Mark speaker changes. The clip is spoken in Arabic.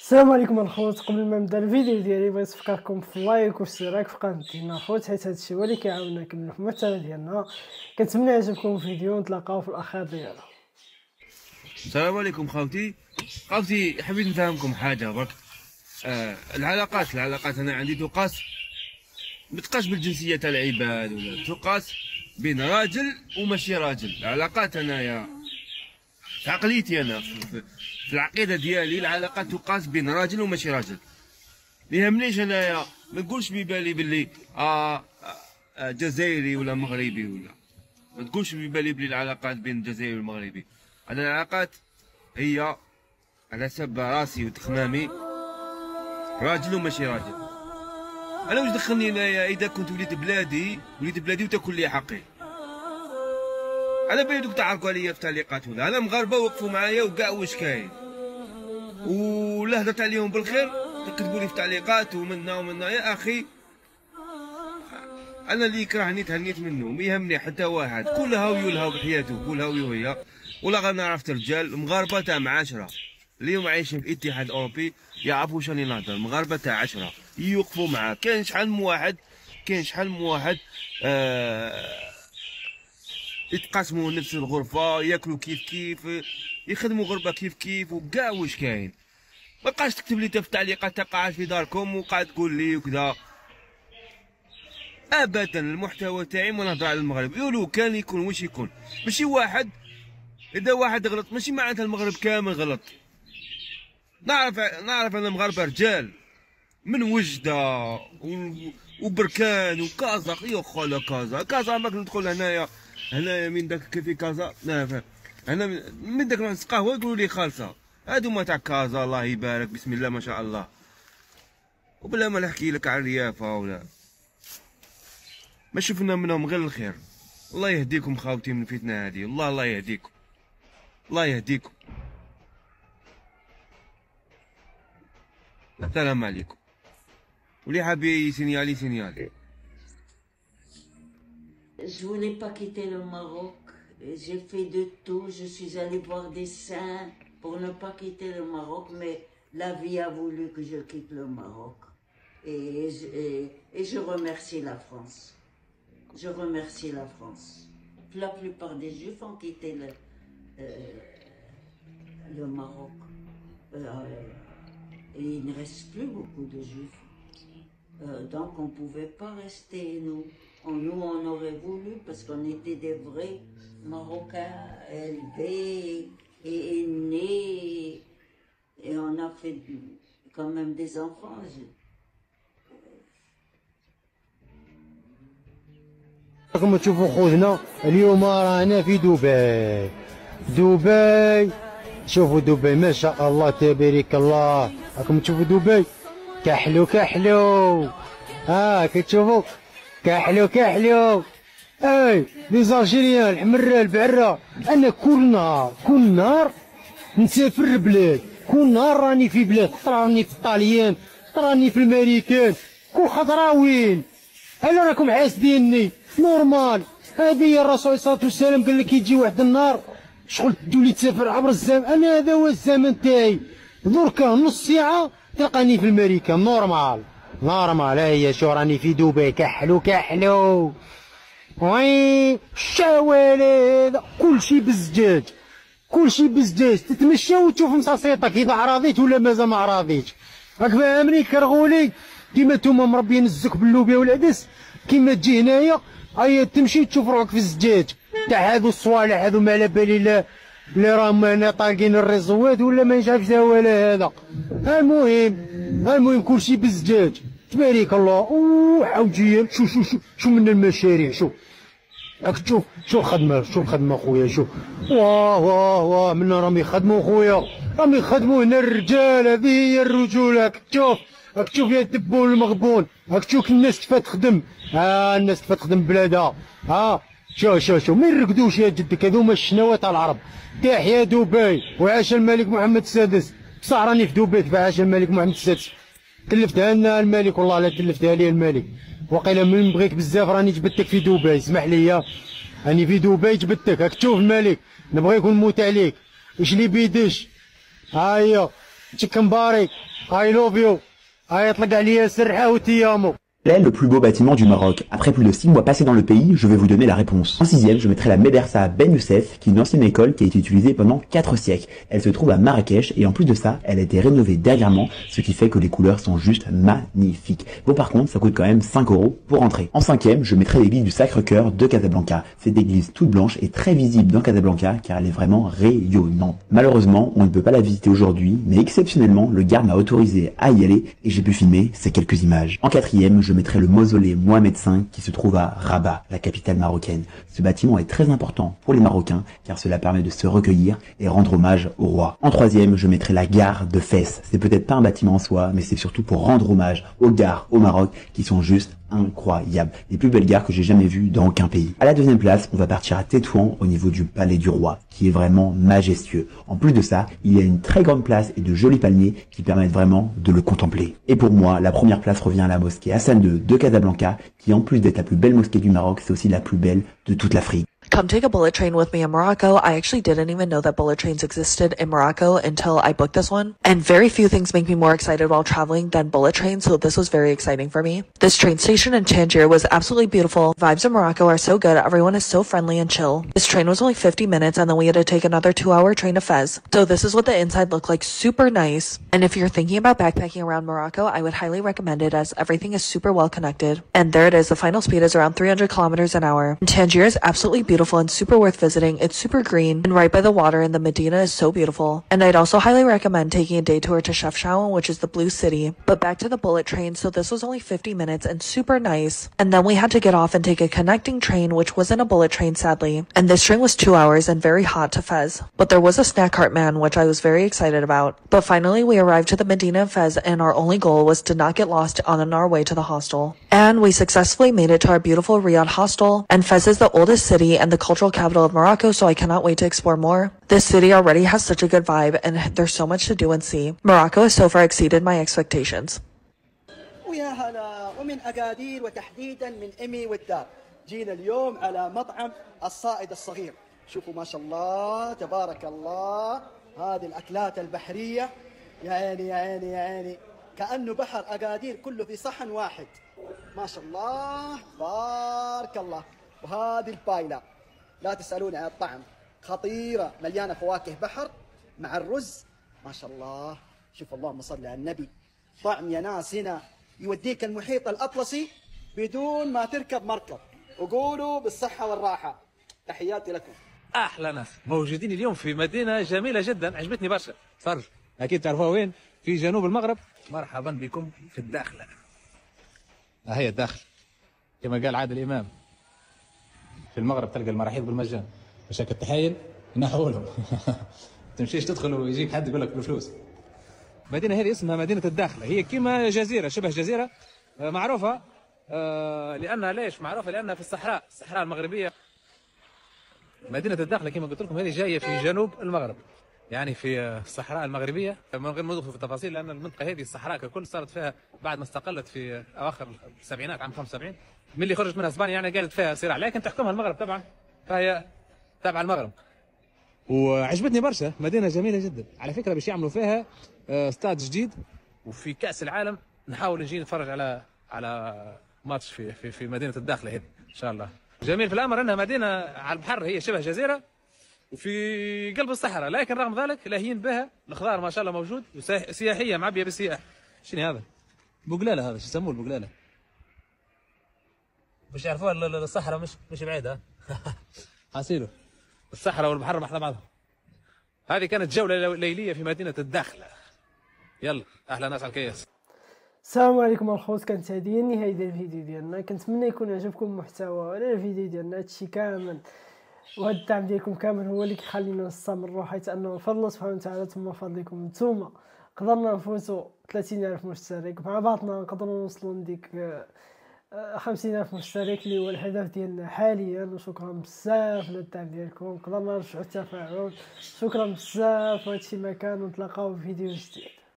Speaker 1: السلام عليكم الخوت. قبل ما نبدا الفيديو ديالي بغيت نفكركم في اللايك والاشتراك في قناه ديالنا الخوت، حيت هادشي هو اللي كيعاوننا نكملوا في المحتوى ديالنا. كنتمنى يعجبكم الفيديو ونتلاقاو في الاخير ديالو.
Speaker 2: السلام عليكم خوتي حبيت نفهمكم حاجه برك. العلاقات انا عندي تقاس متقاش بالجنسيه تاع العباد، ولا تقاس بين راجل وماشي راجل. العلاقات انايا في عقليتي انا في العقيده ديالي العلاقات تقاس بين راجل وماشي راجل. ما يهمنيش انايا ما نقولش ببالي باللي جزائري ولا مغربي، ولا ما تقولش ببالي بلي العلاقات بين الجزائري والمغربي. انا العلاقات هي على حسب راسي وتخمامي راجل وماشي راجل. انا واش دخلني انايا اذا كنت وليت بلادي وتاكل لي حقي؟ على بالي دوك تعرقوا عليا في التعليقات، ولا انا مغاربه وقفوا معايا وكاع واش كاين، ولا هدرت عليهم بالخير تكتبوا لي في التعليقات ومنا يا اخي. انا اللي يكرهني تهنيت منه، ما يهمني حتى واحد، كل هاوي ولهاو بحياته، كل هاوي وهي. ولا غير عرفت رجال مغاربه تاع معاشره اليوم عايشين في الاتحاد الاوروبي يعرفوا واش راني نهضر. مغاربه تاع 10 يوقفوا معاه. كاين شحال من واحد يتقاسموا نفس الغرفه، ياكلوا كيف يخدموا غربه كيف وكاع واش كاين. ما بقاش تكتب لي في التعليقات تا قاعد في داركم وقاعد تقول لي وكذا. ابدا المحتوى تاعي ما نهضر على المغرب. يقولوا كان يكون واش يكون، ماشي واحد. اذا واحد غلط ماشي معناتها المغرب كامل غلط. نعرف انا المغاربه رجال من وجده وبركان وكازا. يا خويا كازا ماك ندخل هنايا من داك كيفي كازا. لا انا من داك نص قهوه يقولوا لي خالصه. هادو ما تاع كازا الله يبارك بسم الله ما شاء الله. وبلا ما نحكي لك على الريافه ولا ما شفنا منهم غير الخير. الله يهديكم خاوتي من الفتنه هذه. الله يهديكم، الله يهديكم. السلام عليكم. واللي حاب يسينيالي.
Speaker 3: Je voulais pas quitter le Maroc. J'ai fait de tout. Je suis allée voir des saints pour ne pas quitter le Maroc, mais la vie a voulu que je quitte le Maroc. Et je remercie la France. Je remercie la France. La plupart des Juifs ont quitté le Maroc. Et il ne reste plus beaucoup de Juifs. Donc on ne pouvait pas rester, nous. Nous, on aurait voulu, parce qu'on était des vrais Marocains élevés et nés. Et on a fait quand même des enfants.
Speaker 4: راكم تشوفوا خوتنا اليوم رانا في دبي. شوفوا دبي ما شاء الله تبارك الله. راكم تشوفوا دبي كحلو كتشوفوا كحلو. اي لي زالجيريان الحمرة البعرة. انا كل نهار نسافر البلاد، كل نهار راني في بلاد، راني في الطاليان، راني في الامريكان، كل خطرة وين. هلا راكم حاسديني نورمال. هذه هي الرسول عليه الصلاة والسلام قال لك يجي واحد النهار شغل تولي تسافر عبر الزمن. انا هذا هو الزمن تاعي. دركا نص ساعة تلقاني في الامريكان نورمال. ها هي شو راني في دبي كحلو. وي الشوالد كلشي بالزجاج. تتمشى وتشوف مصاصيطك اذا عراضيت ولا مازال ما عراضيتش. راك فاهمني؟ كرغولي كيما نتوما مربيين الزك باللوبيا والعدس، كيما تجي هنايا هيا تمشي تشوف روحك في الزجاج تاع هادو الصوالح هادو ما على بالي لا راهم هنا طالقين الريزوات ولا ما نشافش ولا هذا. المهم كلشي بالزجاج تبارك الله. حوجيا شو من المشاريع. راك تشوف شو الخدمه خويا. شوف واه منا راهم يخدموا خويا، راهم يخدموا هنا الرجال. هذه هي الرجوله. راك تشوف يا الدبون المغبون. راك تشوف الناس كيف تخدم. الناس كيف تخدم بلادها. شو ما يرقدوش يا جدك. هذوما الشناوات تاع العرب. تحيا دبي وعاش الملك محمد السادس. بصح راني في دبي عاش الملك محمد السادس. تلفتها لنا الملك، والله لا تلفتها لي الملك. وقيلا من بغيك بزاف راني جبدتك في دبي. اسمح لي راني في دبي جبدتك. راك تشوف الملك نبغيك نموت عليك. واش اللي بيدش هاهي تشكمباري اي لوف يو هاي يطلق عليا سرحه وتيامو.
Speaker 5: Quel est le plus beau bâtiment du Maroc? Après plus de 6 mois passés dans le pays, je vais vous donner la réponse. En 6e, je mettrai la Médersa Ben Youssef, qui est une ancienne école qui a été utilisée pendant 4 siècles. Elle se trouve à Marrakech et en plus de ça, elle a été rénovée dernièrement, ce qui fait que les couleurs sont juste magnifiques. Bon par contre, ça coûte quand même 5 € pour entrer. En 5e, je mettrai l'église du Sacré-Cœur de Casablanca. Cette église toute blanche est très visible dans Casablanca car elle est vraiment rayonnante. Malheureusement, on ne peut pas la visiter aujourd'hui, mais exceptionnellement, le garde m'a autorisé à y aller et j'ai pu filmer ces quelques images. En 4e, je mettrai le mausolée Mohamed V qui se trouve à Rabat, la capitale marocaine. Ce bâtiment est très important pour les Marocains car cela permet de se recueillir et rendre hommage au roi. En 3e, je mettrai la gare de Fès. C'est peut-être pas un bâtiment en soi, mais c'est surtout pour rendre hommage aux gares au Maroc qui sont juste incroyables. Les plus belles gares que j'ai jamais vues dans aucun pays. À la 2e place, on va partir à Tétouan au niveau du palais du roi, qui est vraiment majestueux. En plus de ça, il y a une très grande place et de jolis palmiers qui permettent vraiment de le contempler. Et pour moi, la première place revient à la mosquée Hassan II de Casablanca, qui en plus d'être la plus belle mosquée du Maroc, c'est aussi la plus belle de toute l'Afrique.
Speaker 6: Come take a bullet train with me in Morocco. I actually didn't even know that bullet trains existed in Morocco until I booked this one. And very few things make me more excited while traveling than bullet trains, so this was very exciting for me. This train station in Tangier was absolutely beautiful. Vibes in Morocco are so good. Everyone is so friendly and chill. This train was only 50 minutes and then we had to take another 2-hour train to Fez. So this is what the inside looked like. Super nice. And if you're thinking about backpacking around Morocco, I would highly recommend it as everything is super well connected. And there it is. The final speed is around 300 kilometers an hour. And Tangier is absolutely beautiful and super worth visiting. It's super green and right by the water, and the Medina is so beautiful. And I'd also highly recommend taking a day tour to Chefchaouen, which is the blue city. But back to the bullet train, so this was only 50 minutes and super nice. And then we had to get off and take a connecting train, which wasn't a bullet train sadly. And this train was 2 hours and very hot to Fez. But there was a snack cart man, which I was very excited about. But finally we arrived to the Medina of Fez, and our only goal was to not get lost on our way to the hostel. And we successfully made it to our beautiful Riyadh hostel. And Fez is the oldest city and the cultural capital of Morocco, so I cannot wait to explore more. This city already has such a good vibe and there's so much to do and see. Morocco has so far exceeded my expectations.
Speaker 7: ويا هلا ومن أكادير وتحديدا من إمي والدار. جينا اليوم على مطعم الصائد الصغير. شوفوا ما شاء الله تبارك الله هذه الأكلات البحرية. يا عيني يا عيني يا عيني كأنه بحر أكادير كله في صحن واحد. ما شاء الله بارك الله. وهذه البايلة لا تسألوني عن الطعم خطيرة مليانة فواكه بحر مع الرز ما شاء الله. شوف اللهم صل على النبي طعم يا ناس هنا يوديك المحيط الأطلسي بدون ما تركب مركب. وقولوا بالصحة والراحة. تحياتي لكم.
Speaker 8: أحلى ناس موجودين اليوم في مدينة جميلة جدا عجبتني برشا. تفرج أكيد تعرفوها وين؟ في جنوب المغرب. مرحبا بكم في الداخلة. هي الداخل كما قال عادل إمام في المغرب تلقى المراحيض بالمجان. مشاك التحايل ينحولهم. تمشيش تدخل ويجيك حد يقول لك بفلوس. مدينة هذه اسمها مدينة الداخلة. هي كما جزيرة شبه جزيرة معروفة لأنها ليش معروفة؟ لأنها في الصحراء المغربية. مدينة الداخلة كما قلت لكم هذه جاية في جنوب المغرب يعني في الصحراء المغربية. من غير ما ندخل في التفاصيل لأن المنطقة هذه الصحراء ككل صارت فيها بعد ما استقلت في أواخر السبعينات عام 75 من اللي خرجت منها اسبانيا يعني قالت فيها صراع لكن تحكمها المغرب طبعا فهي تابعة المغرب. وعجبتني برشا مدينة جميلة جدا. على فكرة باش يعملوا فيها استاد جديد وفي كأس العالم نحاول نجي نتفرج على ماتش في مدينة الداخلة هذه إن شاء الله. جميل في الأمر أنها مدينة على البحر هي شبه جزيرة وفي قلب الصحراء لكن رغم ذلك لاهين بها الخضار ما شاء الله موجود وسياحية معبية بالسياح. شنو هذا؟ بقلالة هذا شو يسموه البقلالة؟ مش يعرفوها الصحراء مش بعيدة. حاسيله الصحراء والبحر مع بعضهم. هذه كانت جولة ليلية في مدينة الداخلة. يلا أهلا ناس على الكياس.
Speaker 1: السلام عليكم الخوت، كانت هذه هي النهايه ديال الفيديو ديالنا. كنتمنى يكون عجبكم المحتوى على الفيديو ديالنا. هادشي كامل وهاد الدعم ديالكم كامل هو اللي كيخلينا نستمروا، حيت انه بفضل الله سبحانه وتعالى ثم فضلكم نتوما قدرنا نفوتوا 30,000 مشترك. مع بعضنا نقدروا نوصلوا لديك 50,000 مشترك اللي هو الهدف ديالنا حاليا. وشكرا بزاف للدعم ديالكم، قدرنا نرجعوا التفاعل. شكرا بزاف، وهادشي ما كان، ونتلاقاو في فيديو جديد.